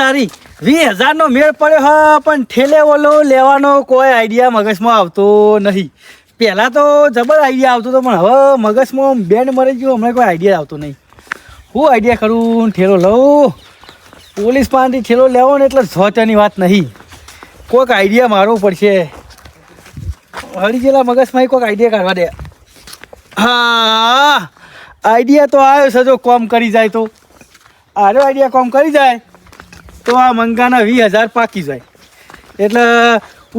તારી 20,000નો મેળ પડ્યો હા, પણ ઠેલે ઓલો લેવાનો કોઈ આઈડિયા મગજમાં આવતો નહીં. પહેલાં તો જબર આઈડિયા આવતો હતો, પણ હવે મગજમાં બેન્ડ મરી ગયો, હમણાં કોઈ આઈડિયા આવતો નહીં. હું આઈડિયા કરું, ઠેલો લઉં. પોલીસ પાસેથી ઠેલો લેવો ને એટલે સોચવાની વાત નહીં, કોઈક આઈડિયા મારવો પડશે. હળી ગયેલા મગજમાં કોઈક આઈડિયા કાઢવા દે. હા, આઈડિયા તો આવ્યો છે. જો કોમ કરી જાય તો આરો આઈડિયા કોમ કરી જાય તો આ મંગાના 20,000 પાકી જાય, એટલે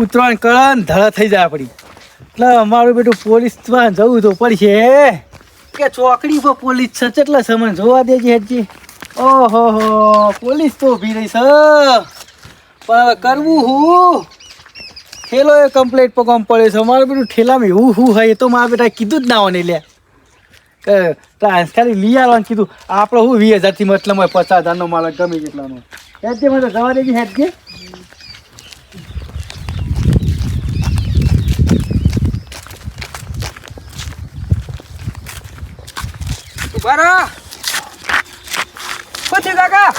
ઉતરાણ કળન ધડા થઈ જાય આપણી. એટલે અમારું બેટું પોલીસ જવું તો પડશે કે ચોકડી પર પોલીસ છે, કેટલા સમય જોવા દેજે હેજી. ઓહો હો, પોલીસ તો ઊભી રહી છે, પણ હવે કરવું હું? ઠેલો એ કમ્પ્લેટ પર કામ પડે છે અમારું બેટું. ઠેલામાં એવું શું હોય એ તો મારા બેટા કીધું જ ના હોય ને લે, ખાલી લઈ આવવાનું કીધું. આપણે હું 20,000થી મતલબ હોય, 50,000નો માલ ગમે કેટલાનો હેજે. મને જવા દેજે હેજે. બરા પોતી કાકા,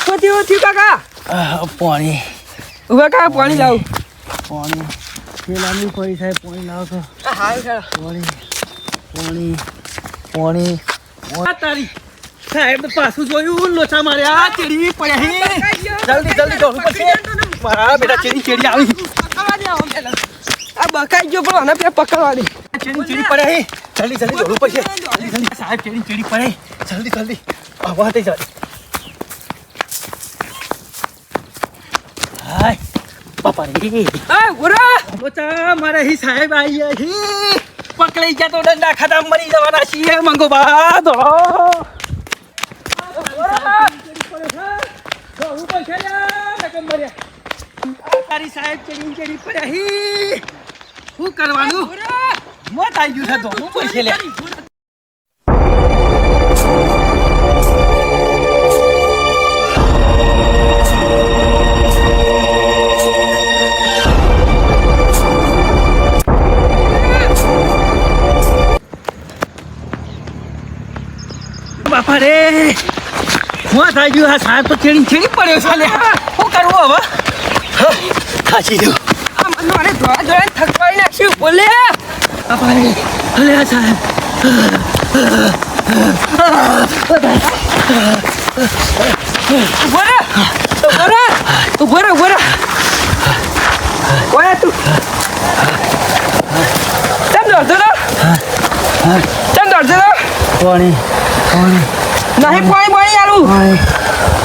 પોતી કાકા, પાણી ઉભા કાકા, પાણી લાવ. પાણી પેલાની પડી સાહેબ, પાણી લાવો તો. પાણી પાણી પાણી તારી સાહેબ પાછું જોયું, લોચા માર્યા, ચેડી પડ્યા. જલ્દી જલ્દી દોડવું પડશે. મારા બેટા ચેડી આવી. આ બકાઈ ગયો, પણ આને પેલા પકડવા દે. ચેડી પડ્યા. જલ્દી જલ્દી દોડવું પડશે. જલ્દી સાહેબ ચેડી પડે. જલ્દી જલ્દી આવા તે જલ્દી. હાય બાપા રે, આ ઓરા લોચા મારે હી સાહેબ આવી હી. પકડાઈ ગયા તો દંડા ખાતા મરી જવાના છીએ. મંગો બા દો તારી સાહેબ ચડી પડ્યા હી. શું કરવાનું? મોત આવી ગયું છે તો હું પૈસે લે. બાપા રે, મોત આવી ગયું. આ સાહેબ તો ચડી પડ્યો છે લે. શું કરવું હવે? થાચી ગયો. આ મને ધોળા ધોળા થકવાઈ નાખ્યું. બોલે બાપા રે, અલે આ સાહેબ. ઉભો રે. કોયા તું? ચમ દોડતો તો? પાણી પાણી નહીં પાણી આલું.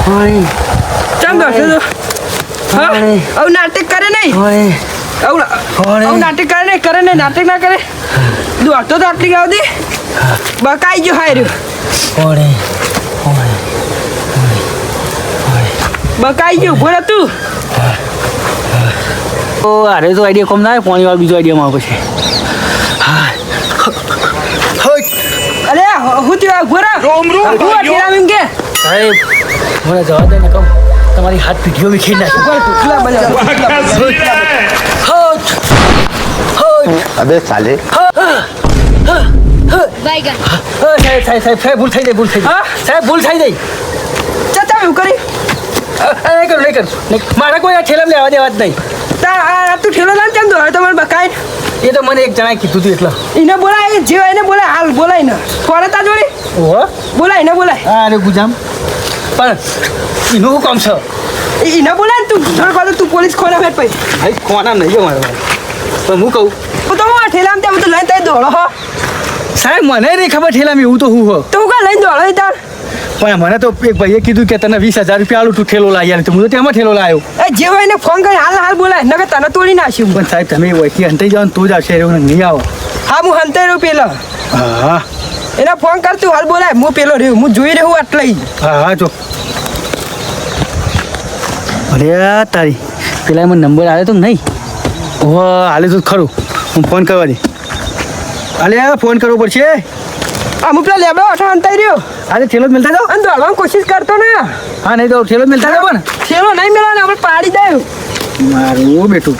પાણી ચમ દોડતો તો? હા, આવું નાટક કરે નહીં. આવું નાટક કરે નહીં, નાટક ના કરે. દોડતો તો આટલી ગાવ દે. બકાઈ ગયો હાય રહ્યો. બકાઈ ગયો. ઉભો રહે તું. અરે તો આઈડિયા કોમ ના આવે. પાણી વાળો બીજો આઈડિયા માં પછી. અરે હું ત્યાં ઉભો રહે. સાહેબ મને જવા દે ને, કહું તમારી હાથ પીઠીઓ વિખી નાખી. અબે સાલે સાહેબ ભૂલ થઈ જાય. સાહેબ ભૂલ થઈ જાય. ચાચા એવું કરી નહીં કરું. મારા કોઈ આ ઠેલા લેવા દેવા જ નહીં. તું ઠેલો લાવ. કેમ દોડે તમારે બકાઈ? એ તો મને એક જણાએ કીધું હતું એટલે. એને બોલાય, જે એને બોલાય, હાલ બોલાય ને. ફોન તા જોડી ઓહો, બોલાય એને બોલાય. અરે ગુજામ, પણ એનું શું કામ છે? એને બોલાય ને. તું ધડ તું પોલીસ ખોના ફેટ પછી. ભાઈ કોના નહીં મારે. પણ હું કહું હું તો હું ઠેલામ ત્યાં બધું લઈને ત્યાં દોડો હો. સાહેબ મને નહીં ખબર ઠેલામાં એવું તો હું હો. તું કા લઈને દોડો તાર? પણ મને તો એક ભાઈએ કીધું કે તને 20,000 રૂપિયા આલું, તું ઠેલો લાવી આલે. તો હું તો તેમાં ઠેલો લાવ્યો. એ જે હોય એને ફોન કરી હાલ બોલાય, નકર તને તોડી નાખ્યું. પણ સાહેબ તમે વહીથી હંતાઈ જાઓ ને તું જ આવશે, એવું નહીં આવો. હા, હું હંતાઈ રહ્યો પેલો. હા એને ફોન કર, તું હાલ બોલાય. હું પેલો રહ્યો, હું જોઈ રહ્યો એટલે. હા જો. અરે તારી પેલા મને નંબર આવ્યો તો નહીં. ઓહ, હાલે તો ખરું. હું ફોન કરવા દે. હાલે ફોન કરવો પડશે. અમુક પેલા લેબડો હંતાઈ રહ્યો. અરે ઠેલો જ મિલતા જાઓ. અને દોડવાની કોશિશ કરતો ને. હા, નહીં તો ઠેલો જ મિલતા જાઓ. પણ ઠેલો નહીં મેળવા ને આપણે પાડી દઉં. મારું બેટું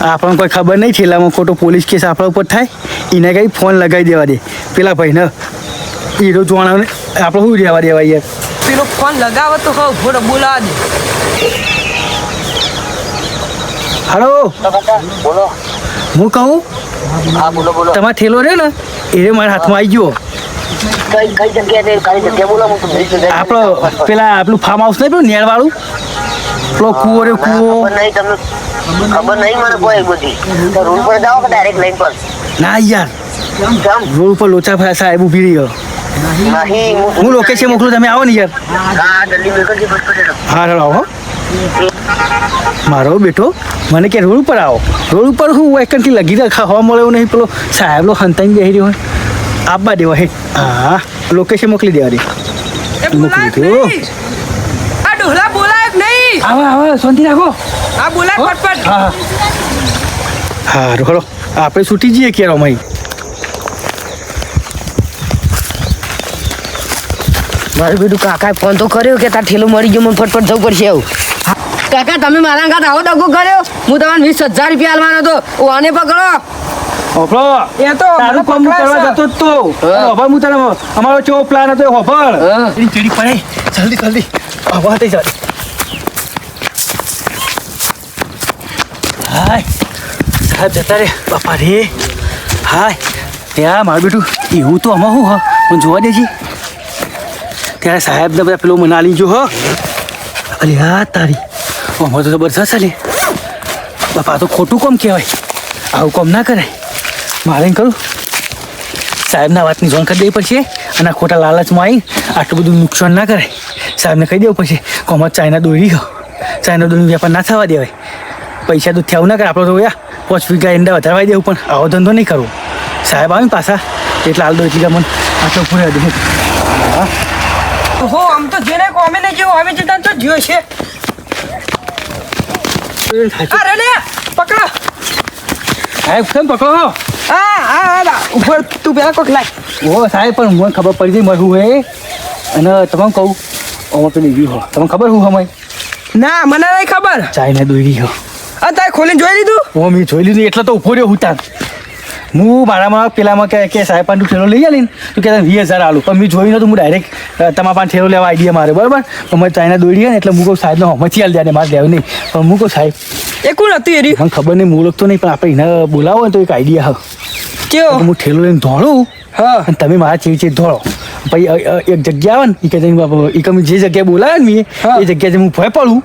આપણને કોઈ ખબર નહીં. ઠેલામાં ખોટો પોલીસ કેસ આપણા ઉપર થાય, એને કંઈ ફોન લગાવી દેવા દે પેલા ભાઈને. હીરો જોવાના આપણે શું રહેવા દેવા યાર. પેલો ફોન લગાવો તો હવે ભોળો બોલાવા દે. હાલો બોલો. હું કહું હા બોલો. તમારો થેલો રહ્યો ને એ મારા હાથમાં આવી ગયો. કઈ જગ્યા બોલો હું તમને આપણો પેલા આપણું ફાર્મ હાઉસ નહીં પેલું નેળવાળું પેલો કૂવો રે કૂવો. ખબર નહીં મને કોઈ બધી તો રોડ પર જાઓ કે ડાયરેક્ટ લાઈન પર ના યાર કેમ રોડ ઉપર લોચા ફાયા સાહેબ ઊભી રહ્યો. નહીં હું લોકેશન મોકલું તમે આવો ને યાર. હા જલ્દી મેકરજી બસ પર હા ચાલો આવો. મારો બેટો મને કે રોડ ઉપર આવો. રોડ ઉપર હું એકંથી લગી રખા હવા મળે એવું નહીં. પેલો સાહેબ લો હંતાઈને બેસી રહ્યો હોય આપવા દેવા હે. હા લોકેશન મોકલી દેવા દે. એ બોલાય જ નહીં. આ ડોહલા બોલાય જ નહીં. આવા શાંતિ રાખો. આ બોલાય ફટફટ. હા હા રોડો આપણે છૂટી જઈએ ક્યારે અમારી. મારું બેટું કાકાએ ફોન તો કર્યો કે તાર ઠેલો મળી ગયો મને ફટફટ જવું પડશે એવું. કાકા તમે મારા ઘાટ આવો દગો કર્યો હું તમને 20,000 રૂપિયા આલવાનો હતો આને પકડો. હોફળો એ તો તારું મને કામ હું કરવા પકડાય જતો જ તો હવે હું તને અમારો કેવો પ્લાન હતો એ હોફળ હા. એની ચીડી પડે જલ્દી હવે તે ચાલ. હાય સાહેબ જતા રે બાપા રે. હાય ત્યાં મારું બેટું એવું તો આમાં શું હ પણ જોવા દેજી ત્યારે સાહેબને બધા પેલો મનાલી જો હ અરે હા તારી આમાં તો જબરજસ્ત ચાલે બાપા આ તો ખોટું કામ કહેવાય. આવું કામ ના કરાય. મારે એમ કરું સાહેબના વાતની જાણ કરી દેવી પડશે અને આ ખોટા લાલચમાં આવી આટલું બધું નુકસાન ના કરાય. સાહેબને કહી દેવું પડશે કોમત ચાઇના દોરી ગયો ચાઇના દોરીનો વેપાર ના થવા દેવાય. પૈસા તો થયા ના કરે આપણે તો યા 5 વીઘા ઈંડા વધારવા દેવું પણ આવો ધંધો નહીં કરવો. સાહેબ આવે ને પાછા એટલે હાલ દો એટલી મને આટલો પૂરે દે. હા હો આમ તો જેને કોમે ને જેવો આવે છે તો જ્યો છે. અરે લે પકડો. સાહેબ કેમ પકડો. હા ઉપર તું પેલા કોક લાય. ઓ સાહેબ પણ મને ખબર પડી ગઈ મારું હે અને તમને કહું આમાં પેલી વ્યૂ હો તમને ખબર હું હમાય ના મને નહીં ખબર. ચાઇના દોરી હો. આ તારે ખોલીને જોઈ લીધું. ઓ મેં જોઈ લીધું એટલે તો ઉભો રહ્યો હું તાર. હું મારામાં પેલામાં કે સાહેબ તું ઠેલો લઈ જાય ને તું કે 20,000 આલું પણ મેં જોયું નતું. હું ડાયરેક્ટ તમારા પાસે ઠેલો લેવા આઈડિયા મારે બરાબર પણ મારે ચાઇના દોરી ને એટલે હું કહું સાહેબને હમથી હાલ દે મારે લેવું નહીં પણ હું કહું સાહેબ એ કોણ હતું એરી મને ખબર નહીં હું ઓળખતો નહીં પણ આપણે એને બોલાવો ને તો એક આઈડિયા હ કેવો. હું ઠેલો લઈને દોડું હા અને તમે મારા ચેડી દોડો પછી એક જગ્યા આવે ને એ કહે જે જગ્યાએ બોલાવે ને મેં હા. એ જગ્યાએ હું ભય પડું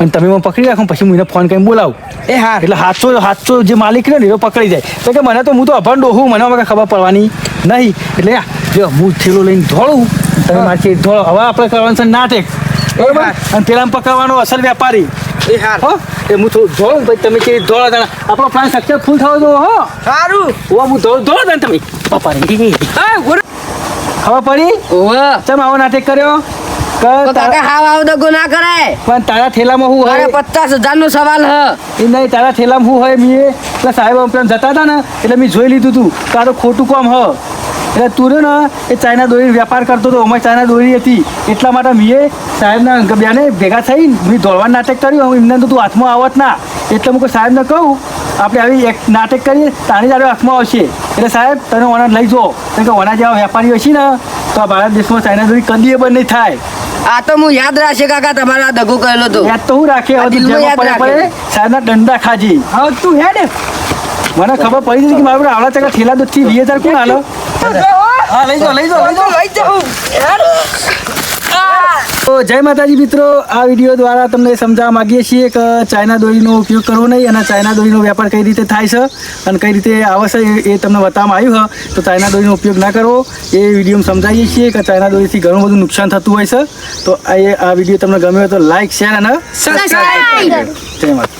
અને તમે મને પકડી રાખો પછી હું એને ફોન કરીને બોલાવું એ હા એટલે હાથસો જે માલિક ને એ પકડી જાય તો કે મને તો હું તો અભણ ડોહું મને હવે ખબર પડવાની નહીં એટલે જો હું થેલો લઈને દોડું તમે મારી દોડો હવે આપણે કરવાનું છે નાટક બરાબર અને પેલા પકડવાનો અસલ વેપારી એ હાર હો એ હું થોડું દોડું પછી તમે કે દોડો આપણો પ્લાન સક્સેસફુલ થવો જો હો સારું. હું દોડો ને તમે પપ્પા હા ગુરુ. ખબર પડી ઓવે તમે આવો નાટક કર્યો તો કાકા હાવ આવો દગો ના કરાય. પણ તારા થેલામાં શું મારે હોય 50,000 નો સવાલ હ. એ નહીં તારા થેલામાં શું હોય મેં એટલે સાહેબ પેલા જતા હતા ને એટલે મેં જોઈ લીધું તું તારું ખોટું કામ હ એટલે તું રહ્યો ને એ ચાઇના દોરી વેપાર કરતો હતો અમારી ચાઇના દોરી હતી એટલા માટે મેં સાહેબના બેને ભેગા થઈ મેં દોડવાનું નાટક કર્યું એમને તો તું હાથમાં આવત ના એટલે હું સાહેબને કહું આપણે આવી એક નાટક કરીએ તારી તારે હાથમાં આવશે એટલે સાહેબ તને ઓના લઈ જો કારણ કે ઓના જેવા વેપારીઓ હશે ને તો આ ભારત દેશમાં ચાઇના દોરી કદી બંધ નહીં થાય. આ તો હું યાદ રાખશે કાકા તમારો આ દગો કરેલો તો. યાદ તો હું રાખે આ દિલમાં યાદ રાખે. સાહેબના દંડા ખાજી હવે તું હેડ. મને ખબર પડી હતી કે મારા આવડા ચકા થેલા દૂધથી 20,000 કોણ હાલો હા લઈ જાઓ લઈ જાઉં યાર. તો જય માતાજી મિત્રો આ વિડીયો દ્વારા તમને સમજાવવા માંગીએ છીએ કે ચાઇના દોરીનો ઉપયોગ કરવો નહીં અને ચાઇના દોરીનો વેપાર કઈ રીતે થાય છે અને કઈ રીતે આવે છે એ તમને બતાવવામાં આવ્યું હોય તો ચાઇના દોરીનો ઉપયોગ ના કરવો એ વિડીયોમાં સમજાવીએ છીએ કે ચાઇના દોરીથી ઘણું બધું નુકસાન થતું હોય છે તો આ વિડીયો તમને ગમ્યો હોય તો લાઈક શેર અને સબસ્ક્રાઇબ. જય માતા.